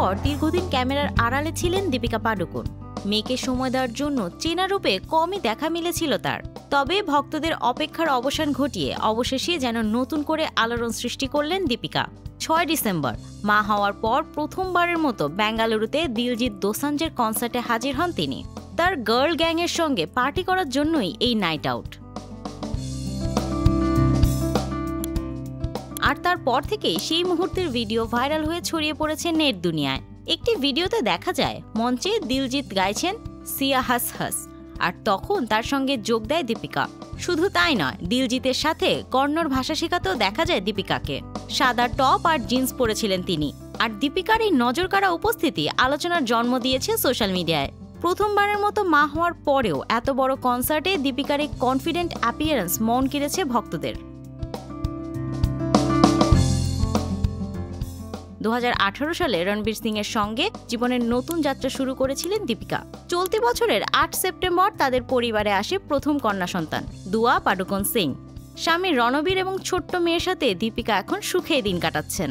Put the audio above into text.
পর দীর্ঘদিন ক্যামেরার আড়ালে ছিলেন দীপিকা পাডুকোন। মেয়েকে সময় দেওয়ার জন্য চেনা রূপে কমই দেখা মিলেছিল তার। তবে ভক্তদের অপেক্ষার অবসান ঘটিয়ে অবশেষে যেন নতুন করে আলোড়ন সৃষ্টি করলেন দীপিকা। 6 ডিসেম্বর মা হওয়ার পর প্রথমবারের মতো বেঙ্গালুরুতে দিলজিৎ দোসাঞ্জের কনসার্টে হাজির হন তিনি। তার গার্ল গ্যাংয়ের সঙ্গে পার্টি করার জন্যই এই নাইট আউট। আর তারপর থেকেই সেই মুহূর্তের ভিডিও ভাইরাল হয়ে ছড়িয়ে পড়েছে নেট দুনিয়ায়। একটি ভিডিওতে দেখা যায় মঞ্চে দিলজিৎ গাইছেন সিয়া হাস হাস, আর তখন তার সঙ্গে যোগ দেয় দীপিকা। শুধু তাই নয়, দিলজিতের সাথে কন্নড় ভাষা শেখাতেও দেখা যায় দীপিকাকে। সাদা টপ আর জিন্স পরেছিলেন তিনি। আর দীপিকার এই নজরকাড়া উপস্থিতি আলোচনার জন্ম দিয়েছে সোশ্যাল মিডিয়ায়। প্রথমবারের মতো মা হওয়ার পরেও এত বড় কনসার্টে দীপিকার এই কনফিডেন্ট অ্যাপিয়ারেন্স মন কেড়েছে ভক্তদের। 2018 সালে রণবীর সিং এর সঙ্গে জীবনের নতুন যাত্রা শুরু করেছিলেন দীপিকা। চলতি বছরের 8 সেপ্টেম্বর তাদের পরিবারে আসে প্রথম কন্যা সন্তান দুয়া পাডুকোন সিং। স্বামী রণবীর এবং ছোট্ট মেয়ের সাথে দীপিকা এখন সুখে দিন কাটাচ্ছেন।